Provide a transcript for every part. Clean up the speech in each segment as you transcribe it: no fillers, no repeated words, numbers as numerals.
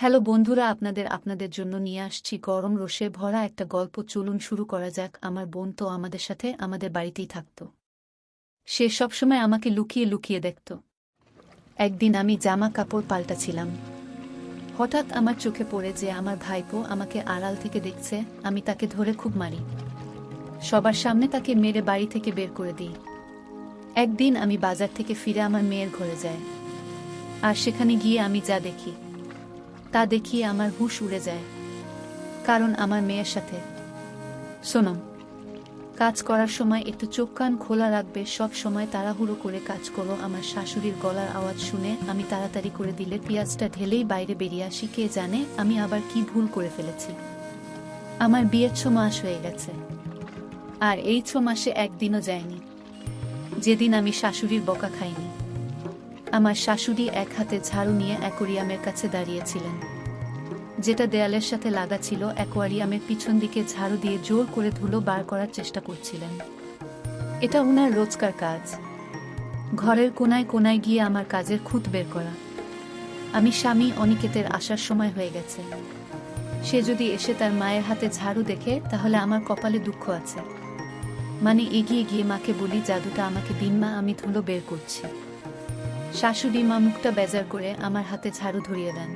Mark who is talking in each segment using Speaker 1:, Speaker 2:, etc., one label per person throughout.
Speaker 1: Hello বন্ধুরা, আপনাদের জন্য নিয়ে আসছি গরম রসে ভরা একটা গল্প। চলুন শুরু করা যাক। আমার বোন তো আমাদের সাথে আমাদের বাড়িতেই থাকত। সে সবসময় আমাকে লুকিয়ে লুকিয়ে দেখত। একদিন আমি জামা কাপড় পাল্টাছিলাম। হঠাৎ আমার চোখে পড়ে যে আমার ভাইপো আমাকে আড়াল থেকে দেখছে। আমি তাকে ধরে খুব মারি। সবার সামনে তাকে মেরে বাড়ি থেকে বের করে দিই। একদিন আমি বাজার থেকে ফিরে আমার মেয়ের ঘরে যাই। আর সেখানে গিয়ে আমি যা দেখি তা দেখিয়ে আমার হুঁশ উড়ে যায়। কারণ আমার মেয়ের সাথে। শোনো, কাজ করার সময় একটু চোখ কান খোলা রাখবে। সব সময় তাড়াহুড়ো করে কাজ করো। আমার শাশুড়ির গলার আওয়াজ শুনে আমি তাড়াতাড়ি করে দিলে পেঁয়াজটা ঢেলেই বাইরে বেরিয়ে আসি। কে জানে আমি আবার কি ভুল করে ফেলেছি। আমার বিয়ের 6 মাস হয়ে গেছে, আর এই 6 মাসে একদিনও যায়নি যেদিন আমি শাশুড়ির বকা খাইনি। আমার শাশুড়ি এক হাতে ঝাড়ু নিয়ে অ্যাকোয়ারিয়ামের কাছে দাঁড়িয়েছিলেন, যেটা দেয়ালের সাথে লাগা ছিল। অ্যাকোয়ারিয়ামের পিছন দিকে ঝাড়ু দিয়ে জোর করে ধুলো বার করার চেষ্টা করছিলেন। এটা ওনার রোজকার কাজ, ঘরের কোনায় কোনায় গিয়ে আমার কাজের খুঁত বের করা। আমি স্বামী অনিকেতের আসার সময় হয়ে গেছে। সে যদি এসে তার মায়ের হাতে ঝাড়ু দেখে তাহলে আমার কপালে দুঃখ আছে। মানে এগিয়ে গিয়ে মাকে বলি, জাদুটা আমাকে দিন মা, আমি ধুলো বের করছি। শাশুড়ি মা মুখটা বেজার করে আমার হাতে ঝাড়ু ধরিয়ে দেন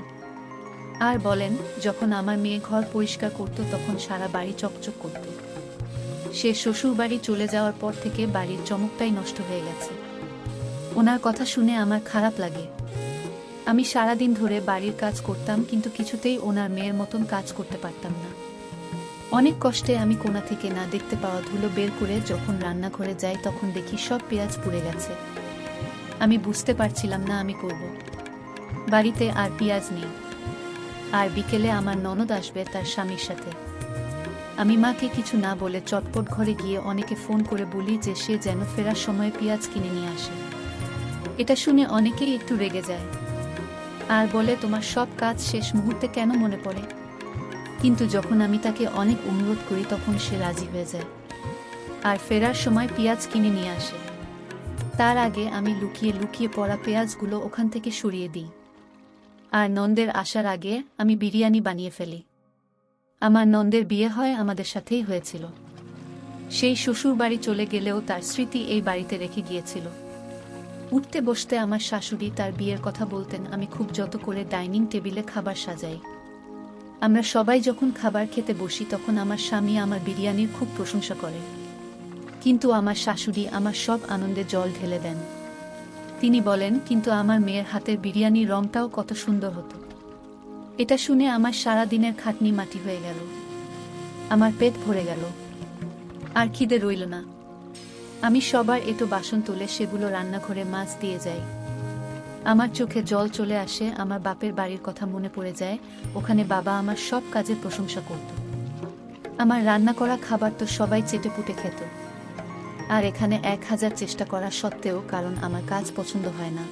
Speaker 1: আর বলেন, যখন আমার মেয়ে ঘর পরিষ্কার করত তখন সারা বাড়ি চকচক করত। সে শ্বশুর বাড়ি চলে যাওয়ার পর থেকে বাড়ির চমকটাই নষ্ট হয়ে গেছে। ওনার কথা শুনে আমার খারাপ লাগে। আমি সারাদিন ধরে বাড়ির কাজ করতাম, কিন্তু কিছুতেই ওনার মেয়ের মতন কাজ করতে পারতাম না। অনেক কষ্টে আমি কোণা থেকে না দেখতে পাওয়া ধুলো বের করে যখন রান্নাঘরে যাই তখন দেখি সব পেঁয়াজ পুড়ে গেছে। আমি বুঝতে পারছিলাম না আমি করব। বাড়িতে আর পেঁয়াজ নেই। আর বিকেলে আমার ননদ আসবে তার স্বামীর সাথে। আমি মাকে কিছু না বলে চটপট ঘরে গিয়ে অনেকে ফোন করে বলি যে সে যেন ফেরার সময় পেঁয়াজ কিনে নিয়ে আসে। এটা শুনে অনেকেই একটু রেগে যায় আর বলে, তোমার সব কাজ শেষ মুহূর্তে কেন মনে পড়ে? কিন্তু যখন আমি তাকে অনেক অনুরোধ করি তখন সে রাজি হয়ে যায় আর ফেরার সময় পেঁয়াজ কিনে নিয়ে আসে। তার আগে আমি লুকিয়ে লুকিয়ে পড়া পেঁয়াজগুলো ওখান থেকে সরিয়ে দিই। আর নন্দের আসার আগে আমি বিরিয়ানি বানিয়ে ফেলি। আমার নন্দের বিয়ে হয় আমাদের সাথেই হয়েছিল। সেই শ্বশুর বাড়ি চলে গেলেও তার স্মৃতি এই বাড়িতে রেখে গিয়েছিল। উঠতে বসতে আমার শাশুড়ি তার বিয়ের কথা বলতেন। আমি খুব যত্ন করে ডাইনিং টেবিলে খাবার সাজাই। আমরা সবাই যখন খাবার খেতে বসি তখন আমার স্বামী আমার বিরিয়ানির খুব প্রশংসা করে, কিন্তু আমার শাশুড়ি আমার সব আনন্দে জল ঢেলে দেন। তিনি বলেন, কিন্তু আমার মেয়ের হাতের বিরিয়ানির রংটাও কত সুন্দর হতো। এটা শুনে আমার সারা দিনের খাটনি মাটি হয়ে গেল। আমার পেট ভরে গেল, আর খিদে রইল না। আমি সবার এঁটো বাসন তুলে সেগুলো রান্নাঘরে মাছ দিয়ে যাই। আমার চোখে জল চলে আসে। আমার বাপের বাড়ির কথা মনে পড়ে যায়। ওখানে বাবা আমার সব কাজের প্রশংসা করত। আমার রান্না করা খাবার তো সবাই চেটেপুটে খেত। আর এখানে 1000 চেষ্টা করা সত্ত্বেও, কারণ আমার কাজ পছন্দ হয় না,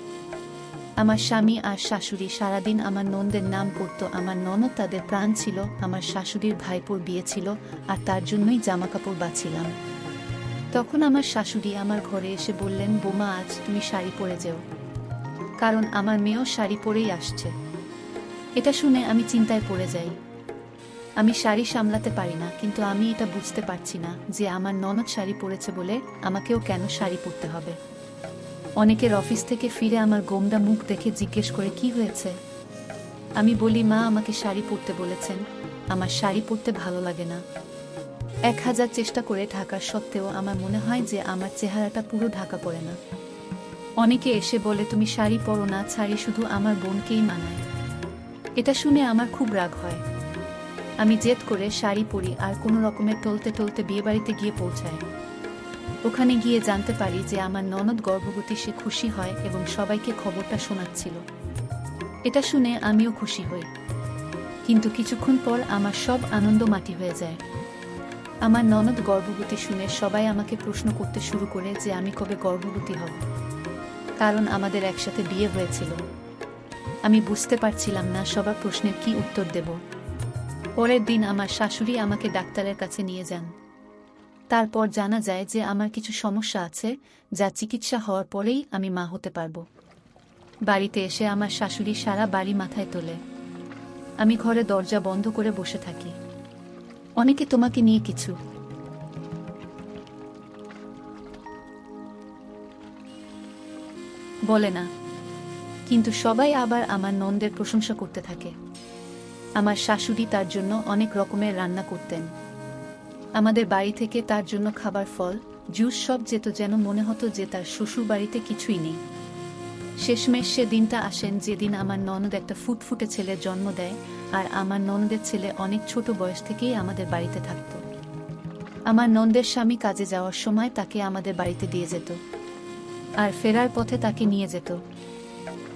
Speaker 1: আমার স্বামী আর শাশুড়ি সারাদিন আমার ননদের নাম করত। আমার ননদ তাদের প্রাণ ছিল। আমার শাশুড়ির ভাইপোর বিয়ে ছিল, আর তার জন্যই জামাকাপড় বাছিলাম। তখন আমার শাশুড়ি আমার ঘরে এসে বললেন, বোমা আজ তুমি শাড়ি পরে যেও, কারণ আমার মেয়েও শাড়ি পরেই আসছে। এটা শুনে আমি চিন্তায় পড়ে যাই। আমি শাড়ি সামলাতে পারি না, কিন্তু আমি এটা বুঝতে পারছি না যে আমার ননদ শাড়ি পরেছে বলে আমাকেও কেন শাড়ি পরতে হবে। অনেকের অফিস থেকে ফিরে আমার গোমড়া মুখ দেখে জিজ্ঞেস করে, কি হয়েছে? আমি বলি, মা আমাকে শাড়ি পরতে বলেছেন, আমার শাড়ি পরতে ভালো লাগে না। 1000 চেষ্টা করে ঢাকার সত্ত্বেও আমার মনে হয় যে আমার চেহারাটা পুরো ঢাকা পড়ে না। অনেকে এসে বলে, তুমি শাড়ি পরো না, শাড়ি শুধু আমার বোনকেই মানায়। এটা শুনে আমার খুব রাগ হয়। আমি জেদ করে শাড়ি পরি আর কোনো রকমে টলতে টলতে বিয়েবাড়িতে গিয়ে পৌঁছাই। ওখানে গিয়ে জানতে পারি যে আমার ননদ গর্ভবতী। সে খুশি হয় এবং সবাইকে খবরটা শোনাচ্ছিল। এটা শুনে আমিও খুশি হই, কিন্তু কিছুক্ষণ পর আমার সব আনন্দ মাটি হয়ে যায়। আমার ননদ গর্ভবতী শুনে সবাই আমাকে প্রশ্ন করতে শুরু করে যে আমি কবে গর্ভবতী হব, কারণ আমাদের একসাথে বিয়ে হয়েছিল। আমি বুঝতে পারছিলাম না সবার প্রশ্নের কি উত্তর দেব। পরের দিন আমার শাশুড়ি আমাকে ডাক্তারের কাছে নিয়ে যান। তারপর জানা যায় যে আমার কিছু সমস্যা আছে, যা চিকিৎসা হওয়ার পরেই আমি মা হতে পারব। বাড়িতে এসে আমার শাশুড়ি সারা বাড়ি মাথায় তোলে। আমি ঘরে দরজা বন্ধ করে বসে থাকি। অনেকে তোমাকে নিয়ে কিছু বলে না, কিন্তু সবাই আবার আমার নন্দের প্রশংসা করতে থাকে। আমার শাশুড়ি তার জন্য অনেক রকমের রান্না করতেন। আমাদের বাড়ি থেকে তার জন্য খাবার, ফল, জুস সব যেত, যেন মনে হতো যে তার শ্বশুর বাড়িতে কিছুই নেই। শেষমেশ সে দিনটা আসেন যেদিন আমার ননদ একটা ফুটফুটে ছেলের জন্ম দেয়, আর আমার ননদের ছেলে অনেক ছোট বয়স থেকেই আমাদের বাড়িতে থাকত। আমার ননদের স্বামী কাজে যাওয়ার সময় তাকে আমাদের বাড়িতে দিয়ে যেত, আর ফেরার পথে তাকে নিয়ে যেত।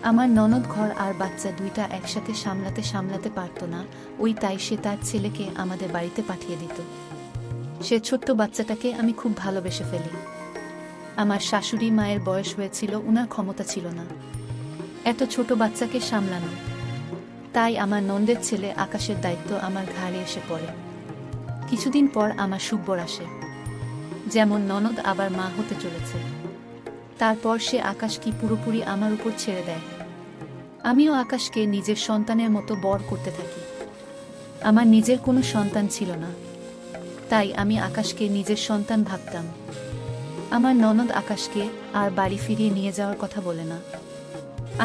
Speaker 1: আমার ননদ ঘর আর বাচ্চা দুইটা একসাথে সামলাতে সামলাতে পারত না, তাই সে তার ছেলেকে আমাদের বাড়িতে পাঠিয়ে দিত। সে ছোট্ট বাচ্চাটাকে আমি খুব ভালোবেসে ফেলি। আমার শাশুড়ি মায়ের বয়স হয়েছিল, উনার ক্ষমতা ছিল না এত ছোট বাচ্চাকে সামলানো, তাই আমার ননদের ছেলে আকাশের দায়িত্ব আমার ঘাড়ে এসে পড়ে। কিছুদিন পর আমার সুব্বর আসে, যেমন ননদ আবার মা হতে চলেছে। তারপর সে আকাশকে পুরোপুরি আমার উপর ছেড়ে দেয়। আমিও আকাশকে নিজের সন্তানের মতো বড় করতে থাকি। আমার নিজের কোনো সন্তান ছিল না, তাই আমি আকাশকে নিজের সন্তান ভাবতাম। আমার ননদ আকাশকে আর বাড়ি ফিরিয়ে নিয়ে যাওয়ার কথা বলে না।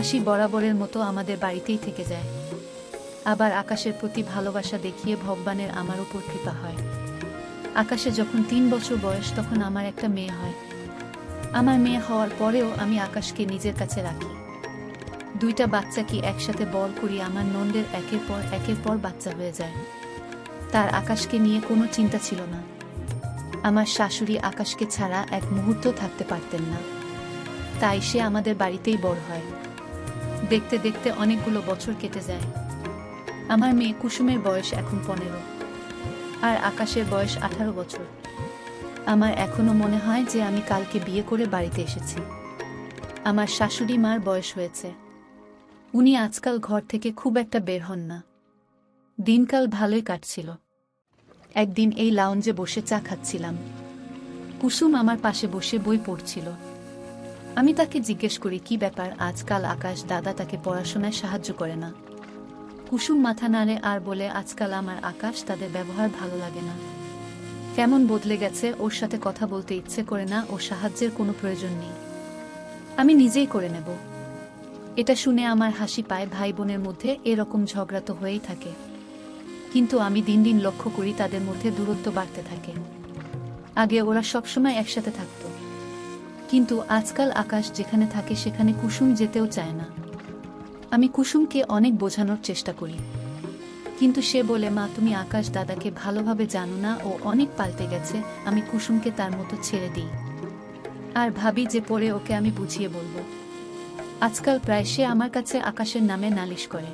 Speaker 1: আশি বরাবরের মতো আমাদের বাড়িতেই থেকে যায়। আবার আকাশের প্রতি ভালোবাসা দেখিয়ে ভগবানের আমার উপর কৃপা হয়। আকাশে যখন 3 বছর বয়স, তখন আমার একটা মেয়ে হয়। আমার মেয়ে হওয়ার পরেও আমি আকাশকে নিজের কাছে রাখি। দুইটা বাচ্চাকে একসাথে বড় করি। আমার ননদের একের পর বাচ্চা হয়ে যায়। তার আকাশকে নিয়ে কোনো চিন্তা ছিল না। আমার শাশুড়ি আকাশকে ছাড়া এক মুহূর্ত থাকতে পারতেন না, তাই সে আমাদের বাড়িতেই বড় হয়। দেখতে দেখতে অনেকগুলো বছর কেটে যায়। আমার মেয়ে কুসুমের বয়স এখন 15, আর আকাশের বয়স 18 বছর। আমার এখনো মনে হয় যে আমি কালকে বিয়ে করে বাড়িতে এসেছি। আমার শাশুড়ি মার বয়স হয়েছে, উনি আজকাল ঘর থেকে খুব একটা বের হন না। দিনকাল ভালোই কাটছিল। একদিন এই লাউঞ্জে বসে চা খাচ্ছিলাম। কুসুম আমার পাশে বসে বই পড়ছিল। আমি তাকে জিজ্ঞেস করি, কি ব্যাপার, আজকাল আকাশ দাদা তাকে পড়াশোনায় সাহায্য করে না? কুসুম মাথা নাড়ে আর বলে, আজকাল আমার আকাশ তাদের ব্যবহার ভালো লাগে না। কেমন বদলে গেছে, ওর সাথে কথা বলতে ইচ্ছে করে না, ওর সাহায্যের কোনো প্রয়োজন নেই, আমি নিজেই করে নেব। এটা শুনে আমার হাসি পায়। ভাই বোনের মধ্যে এরকম ঝগড়া তো হয়েই থাকে, কিন্তু আমি দিন দিন লক্ষ্য করি তাদের মধ্যে দূরত্ব বাড়তে থাকে। আগে ওরা সবসময় একসাথে থাকত, কিন্তু আজকাল আকাশ যেখানে থাকে সেখানে কুসুম যেতেও চায় না। আমি কুসুমকে অনেক বোঝানোর চেষ্টা করি, কিন্তু সে বলে, মা তুমি আকাশ দাদাকে ভালোভাবে জানো না, ও অনেক পাল্টে গেছে। আমি কুসুমকে তার মতো ছেড়ে দিই, আর ভাবি যে পরে ওকে আমি বুঝিয়ে বলবো। আজকাল প্রায় সে আমার কাছে আকাশের নামে নালিশ করে,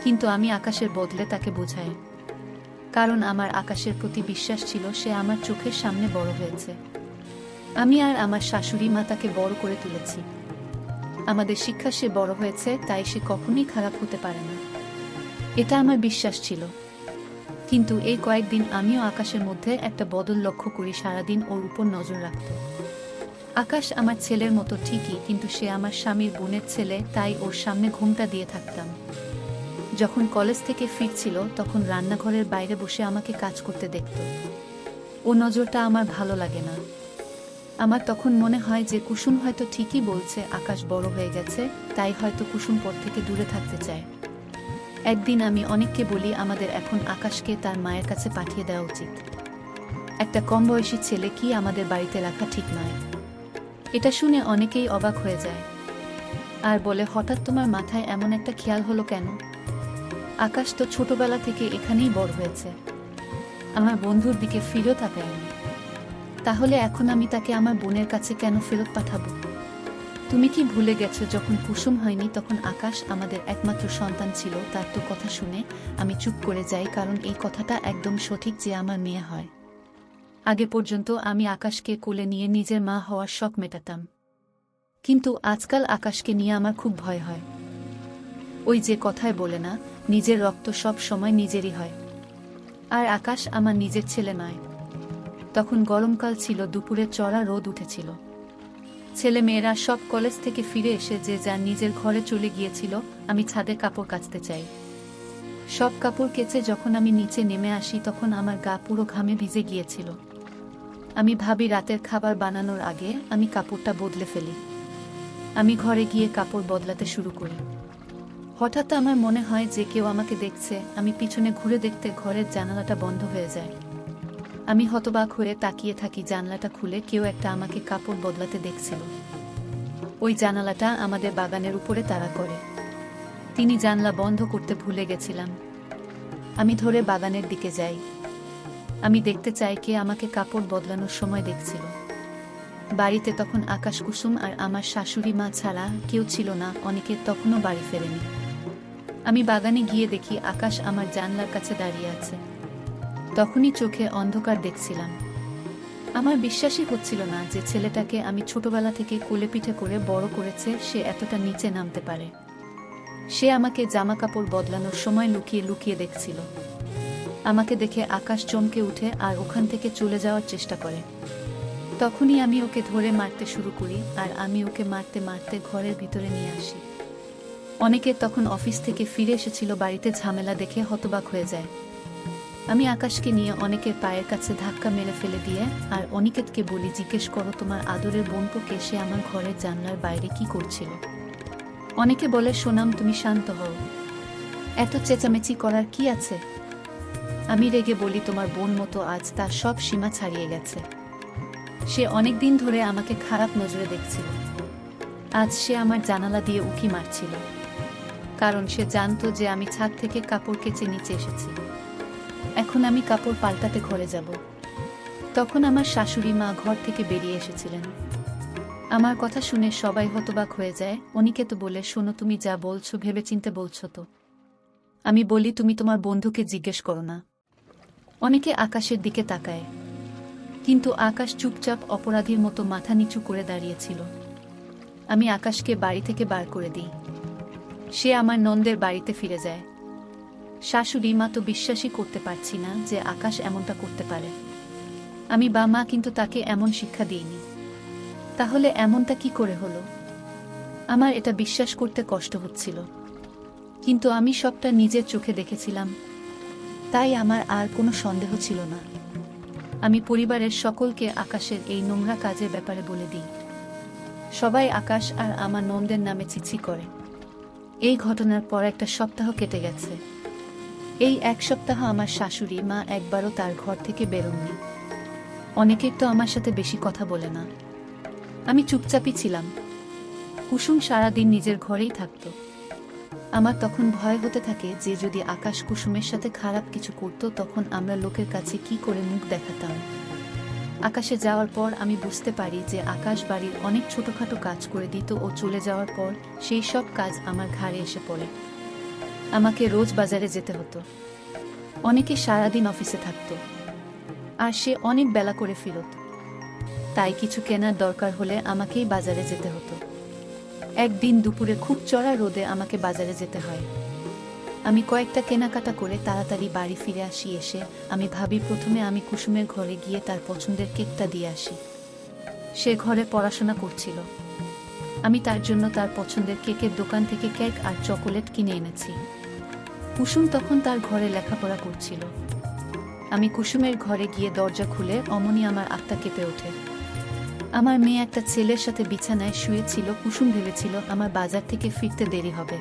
Speaker 1: কিন্তু আমি আকাশের বদলে তাকে বোঝাই, কারণ আমার আকাশের প্রতি বিশ্বাস ছিল। সে আমার চোখের সামনে বড় হয়েছে। আমি আর আমার শাশুড়ি মা তাকে বড় করে তুলেছি। আমাদের শিক্ষা সে বড় হয়েছে, তাই সে কখনোই খারাপ হতে পারে না, এটা আমার বিশ্বাস ছিল। কিন্তু এই কয়েকদিন আমিও আকাশের মধ্যে একটা বদল লক্ষ্য করি। সারাদিন ওর উপর নজর রাখত। আকাশ আমার ছেলের মতো ঠিকই, কিন্তু সে আমার স্বামীর বোনের ছেলে, তাই ওর সামনে ঘুমটা দিয়ে থাকতাম। যখন কলেজ থেকে ফিরছিল তখন রান্নাঘরের বাইরে বসে আমাকে কাজ করতে দেখত। ও নজরটা আমার ভালো লাগে না। আমার তখন মনে হয় যে কুসুম হয়তো ঠিকই বলছে, আকাশ বড় হয়ে গেছে, তাই হয়তো কুসুম পর থেকে দূরে থাকতে চায়। একদিন আমি অনেককে বলি, আমাদের এখন আকাশকে তার মায়ের কাছে পাঠিয়ে দেওয়া উচিত। একটা কম বয়সী ছেলে কি আমাদের বাড়িতে রাখা ঠিক নয়। এটা শুনে অনেকেই অবাক হয়ে যায় আর বলে, হঠাৎ তোমার মাথায় এমন একটা খেয়াল হলো কেন? আকাশ তো ছোটবেলা থেকে এখানেই বড় হয়েছে। আমার বন্ধুর দিকে ফিরেও তাকায়নি, তাহলে এখন আমি তাকে আমার বোনের কাছে কেন ফেরত পাঠাবো? তুমি কি ভুলে গেছো, যখন কুসুম হয়নি তখন আকাশ আমাদের একমাত্র সন্তান ছিল। তার তো কথা শুনে আমি চুপ করে যাই, কারণ এই কথাটা একদম সঠিক যে আমার মেয়ে হয়। আগে পর্যন্ত আমি আকাশকে কোলে নিয়ে নিজের মা হওয়ার শখ মেটাতাম, কিন্তু আজকাল আকাশকে নিয়ে আমার খুব ভয় হয়। ওই যে কথায় বলে না, নিজের রক্ত সব সময় নিজেরই হয়। আর আকাশ আমার নিজের ছেলে নয়। তখন গরমকাল ছিল, দুপুরে চড়া রোদ উঠেছিল। ছেলে মেয়েরা সব কলেজ থেকে ফিরে এসে যে যার নিজের ঘরে চলে গিয়েছিল। আমি ছাদে কাপড় কাচতে চাই। সব কাপড় কেচে যখন আমি নিচে নেমে আসি তখন আমার গা পুরো ঘামে ভিজে গিয়েছিল। আমি ভাবি রাতের খাবার বানানোর আগে আমি কাপড়টা বদলে ফেলি। আমি ঘরে গিয়ে কাপড় বদলাতে শুরু করি। হঠাৎ আমার মনে হয় যে কেউ আমাকে দেখছে। আমি পিছনে ঘুরে দেখতে ঘরের জানালাটা বন্ধ হয়ে যায়। আমি হতবাক হয়ে তাকিয়ে থাকি, জানালাটা খুলে কেউ একটা আমাকে কাপড় বদলাতে দেখছিল। ওই জানালাটা আমাদের বাগানের উপরে তাড়া করে। তিনি জানলা বন্ধ করতে ভুলে গেছিলাম। আমি ধরে বাগানের দিকে যাই। আমি দেখতে চাই কে আমাকে কাপড় বদলানোর সময় দেখছিল। বাড়িতে তখন আকাশ, কুসুম আর আমার শাশুড়ি মা ছাড়া কেউ ছিল না। অনেকে তখনও বাড়ি ফেরেনি। আমি বাগানে গিয়ে দেখি আকাশ আমার জানলার কাছে দাঁড়িয়ে আছে। তখনই চোখে অন্ধকার দেখছিলাম। আমার বিশ্বাসই হচ্ছিল না যে ছেলেটাকে আমি ছোটবেলা থেকে কোলেপিঠে করে বড় করেছে সে এতটা নিচে নামতে পারে। সে আমাকে জামা কাপড় বদলানোর সময় লুকিয়ে লুকিয়ে দেখছিল। আমাকে দেখে আকাশ চমকে উঠে আর ওখান থেকে চলে যাওয়ার চেষ্টা করে। তখনই আমি ওকে ধরে মারতে শুরু করি আর আমি ওকে মারতে মারতে ঘরের ভিতরে নিয়ে আসি। অনেকে তখন অফিস থেকে ফিরে এসেছিল, বাড়িতে ঝামেলা দেখে হতবাক হয়ে যায়। আমি আকাশকে নিয়ে অনেকের পায়ের কাছে ধাক্কা মেরে ফেলে দিয়ে আর অনিকেতকে বলি, জিজ্ঞেস করো তোমার আদরের বোনকে সে আমার ঘরের জানলার বাইরে কি করছিল। অনেকে বলে, সোনাম তুমি শান্ত হও, এত চেঁচামেচি করার কি আছে। আমি রেগে বলি, তোমার বোন মতো আজ তার সব সীমা ছাড়িয়ে গেছে। সে অনেক দিন ধরে আমাকে খারাপ নজরে দেখছিল। আজ সে আমার জানালা দিয়ে উঁকি মারছিল, কারণ সে জানতো যে আমি ছাদ থেকে কাপড় কেচে নিচে এসেছি। এখন আমি কাপড় পাল্টাতে ঘরে যাব। তখন আমার শাশুড়ি মা ঘর থেকে বেরিয়ে এসেছিলেন। আমার কথা শুনে সবাই হতবাক হয়ে যায়। অনিকেত বলে, শোনো তুমি যা বলছো ভেবেচিন্তে বলছো তো? আমি বলি, তুমি তোমার বন্ধুকে জিজ্ঞেস করো না। অনেকে আকাশের দিকে তাকায়, কিন্তু আকাশ চুপচাপ অপরাধীর মতো মাথা নিচু করে দাঁড়িয়েছিল। আমি আকাশকে বাড়ি থেকে বার করে দিই। সে আমার নন্দের বাড়িতে ফিরে যায়। শাশুড়ি মা তো বিশ্বাসই করতে পারছি না যে আকাশ এমনটা করতে পারে। আমি বা মা কিন্তু তাকে এমন শিক্ষা দিইনি। তাহলে এমনটা কি করে হলো? আমার এটা বিশ্বাস করতে কষ্ট হচ্ছিল, কিন্তু আমি সবটা নিজের চোখে দেখেছিলাম, তাই আমার আর কোনো সন্দেহ ছিল না। আমি পরিবারের সকলকে আকাশের এই নোংরা কাজের ব্যাপারে বলে দিই। সবাই আকাশ আর আমার নন্দের নামে ছিছি করে। এই ঘটনার পর একটা সপ্তাহ কেটে গেছে। এই এক সপ্তাহ আমার শাশুড়ি মা একবারও তার ঘর থেকে বেরোননি। অনেকের তো আমার সাথে বেশি কথা বলে না। আমি চুপচাপই ছিলাম। কুসুম সারাদিন নিজের ঘরেই থাকত। আমার তখন ভয় হতে থাকে যে যদি আকাশ কুসুমের সাথে খারাপ কিছু করত তখন আমরা লোকের কাছে কি করে মুখ দেখাতাম। আকাশে যাওয়ার পর আমি বুঝতে পারি যে আকাশ বাড়ির অনেক ছোটখাটো কাজ করে দিত ও চলে যাওয়ার পর সেই সব কাজ আমার ঘাড়ে এসে পড়ে। আমাকে রোজ বাজারে যেতে হতো। অনেকে সারাদিন অফিসে থাকত আর সে অনেক বেলা করে ফিরত। তাই কিছু কেনার দরকার হলে আমাকেই বাজারে যেতে হতো। একদিন দুপুরে খুব চড়া রোদে আমাকে বাজারে যেতে হয়। আমি কয়েকটা কেনাকাটা করে তাড়াতাড়ি বাড়ি ফিরে আসি। এসে আমি ভাবি প্রথমে আমি কুসুমের ঘরে গিয়ে তার পছন্দের কেকটা দিয়ে আসি। সে ঘরে পড়াশোনা করছিল। আমি তার জন্য তার পছন্দের কেকের দোকান থেকে কেক আর চকোলেট কিনে এনেছি। কুসুম তখন তার ঘরে লেখাপড়া করছিল। আমি কুসুমের ঘরে গিয়ে দরজা খুলে অমনি আমার আত্মা কেঁপে ওঠে। আমার মেয়ে একটা ছেলের সাথে বিছানায় শুয়েছিল। কুসুম ভেবেছিল আমার বাজার থেকে ফিরতে দেরি হবে।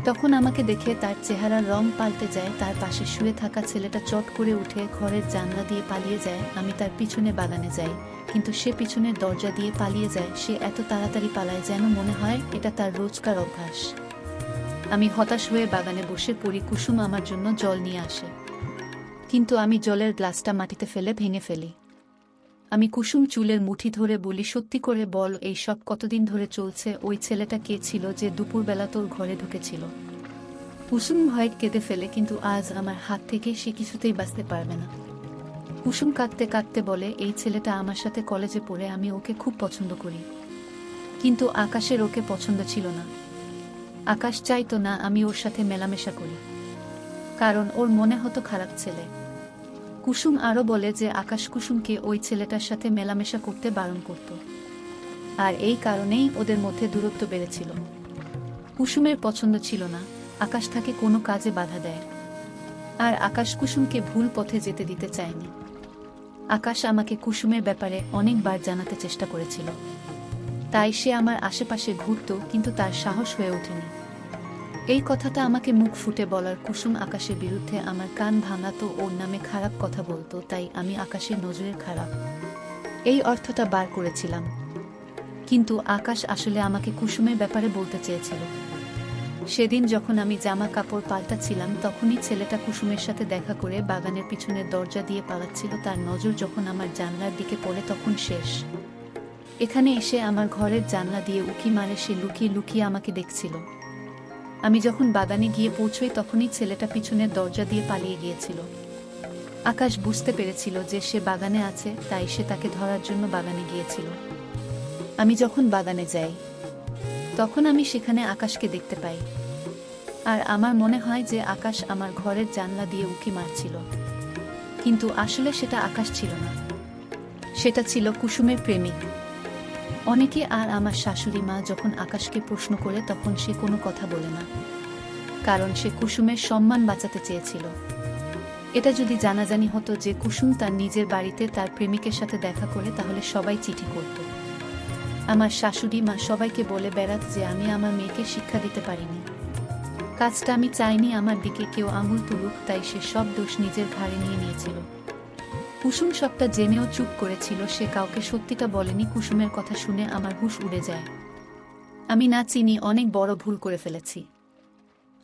Speaker 1: তখন আমাকে দেখে তার চেহারার রং পাল্টে যায়। তার পাশে শুয়ে থাকা ছেলেটা চট করে উঠে ঘরের জানলা দিয়ে পালিয়ে যায়। আমি তার পিছনে বাগানে যাই, কিন্তু সে পিছনের দরজা দিয়ে পালিয়ে যায়। সে এত তাড়াতাড়ি পালায় যেন মনে হয় এটা তার রোজকার অভ্যাস। আমি হতাশ হয়ে বাগানে বসে পড়ি। কুসুম আমার জন্য জল নিয়ে আসে, কিন্তু আমি জলের গ্লাসটা মাটিতে ফেলে ভেঙে ফেলি। আমি কুসুম চুলের মুঠি ধরে বলি, সত্যি করে বল, এই সব কতদিন ধরে চলছে? ওই ছেলেটা কে ছিল যে দুপুরবেলা তোর ঘরে ঢুকেছিল? কুসুম ভয়ে কেঁদে ফেলে, কিন্তু আজ আমার হাত থেকে সে কিছুতেই বাঁচতে পারবে না। কুসুম কাঁদতে কাঁদতে বলে, এই ছেলেটা আমার সাথে কলেজে পড়ে, আমি ওকে খুব পছন্দ করি, কিন্তু আকাশের ওকে পছন্দ ছিল না। আকাশ চাইতো না আমি ওর সাথে মেলামেশা করি, কারণ ওর মনে হতো খারাপ ছেলে। কুসুম আরও বলে যে আকাশ কুসুমকে ওই ছেলেটার সাথে মেলামেশা করতে বারণ করত, আর এই কারণেই ওদের মধ্যে দূরত্ব বেড়েছিল। কুসুমের পছন্দ ছিল না, আকাশ তাকে কোনো কাজে বাধা দেয়। আর আকাশ কুসুমকে ভুল পথে যেতে দিতে চায়নি। আকাশ আমাকে কুসুমের ব্যাপারে অনেকবার জানাতে চেষ্টা করেছিল। তাই সে আমার আশেপাশে ঘুরত, কিন্তু তার সাহস হয়ে ওঠেনি। এই কথাটা আমাকে মুখ ফুটে বলার কুসুম আকাশের বিরুদ্ধে আমার কান ভাঙাতো, ওর নামে খারাপ কথা বলতো, তাই আমি আকাশের নজরের খারাপ এই অর্থটা বার করেছিলাম। কিন্তু আকাশ আসলে আমাকে কুসুমের ব্যাপারে বলতে চেয়েছিল। সেদিন যখন আমি জামা কাপড় পাল্টাচ্ছিলাম, তখনই ছেলেটা কুসুমের সাথে দেখা করে বাগানের পিছনের দরজা দিয়ে পালাচ্ছিল। তার নজর যখন আমার জানলার দিকে পড়ে তখন শেষ। এখানে এসে আমার ঘরের জানলা দিয়ে উঁকি মারে সে, লুকিয়ে লুকিয়ে আমাকে দেখছিল। আমি যখন বাগানে গিয়ে পৌঁছই তখনই ছেলেটা পিছনের দরজা দিয়ে পালিয়ে গিয়েছিল। আকাশ বুঝতে পেরেছিল যে সে বাগানে আছে, তাই সে তাকে ধরার জন্য বাগানে গিয়েছিল। আমি যখন বাগানে যাই তখন আমি সেখানে আকাশকে দেখতে পাই। আর আমার মনে হয় যে আকাশ আমার ঘরের জানলা দিয়ে উঁকি মারছিল। কিন্তু আসলে সেটা আকাশ ছিল না, সেটা ছিল কুসুমের প্রেমিক। অনেকে আর আমার শাশুড়ি মা যখন আকাশকে প্রশ্ন করে তখন সে কোনো কথা বলে না, কারণ সে কুসুমের সম্মান বাঁচাতে চেয়েছিল। এটা যদি জানাজানি হতো যে কুসুম তার নিজের বাড়িতে তার প্রেমিকের সাথে দেখা করে, তাহলে সবাই চিঠি করত। আমার শাশুড়ি মা সবাইকে বলে বেড়াত যে আমি আমার মেয়েকে শিক্ষা দিতে পারিনি। কাজটা আমি চাইনি আমার দিকে কেউ আঙুল তুলুক, তাই সে সব দোষ নিজের ঘাড়ে নিয়ে নিয়েছিল। কুসুম সবটা জেনেও চুপ করেছিল, সে কাউকে সত্যিটা বলেনি। কুসুমের কথা শুনে আমার হুঁশ উড়ে যায়। আমি না চিনি অনেক বড় ভুল করে ফেলেছি।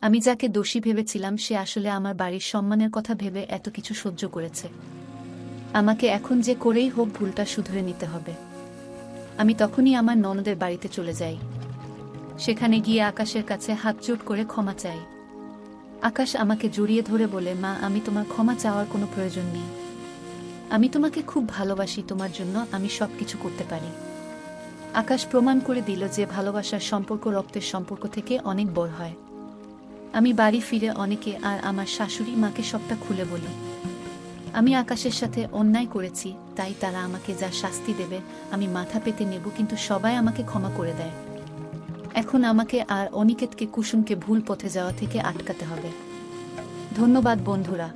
Speaker 1: আমি যাকে দোষী ভেবেছিলাম সে আসলে আমার বাড়ির সম্মানের কথা ভেবে এত কিছু সহ্য করেছে। আমাকে এখন যে করেই হোক ভুলটা শুধরে নিতে হবে। আমি তখনই আমার ননদের বাড়িতে চলে যাই। সেখানে গিয়ে আকাশের কাছে হাতজোড় করে ক্ষমা চাই। আকাশ আমাকে জড়িয়ে ধরে বলে, মা, আমি তোমার ক্ষমা চাওয়ার কোনো প্রয়োজন নেই। আমি তোমাকে খুব ভালোবাসি, তোমার জন্য আমি সবকিছু করতে পারি। আকাশ প্রমাণ করে দিল যে ভালোবাসার সম্পর্ক রক্তের সম্পর্ক থেকে অনেক বড় হয়। আমি বাড়ি ফিরে অনেকে আর আমার শাশুড়ি মাকে সবটা খুলে বলি। আমি আকাশের সাথে অন্যায় করেছি, তাই তারা আমাকে যা শাস্তি দেবে আমি মাথা পেতে নেব, কিন্তু সবাই আমাকে ক্ষমা করে দেয়। এখন আমাকে আর অনিকেতকে কুসুমকে ভুল পথে যাওয়া থেকে আটকাতে হবে। ধন্যবাদ বন্ধুরা।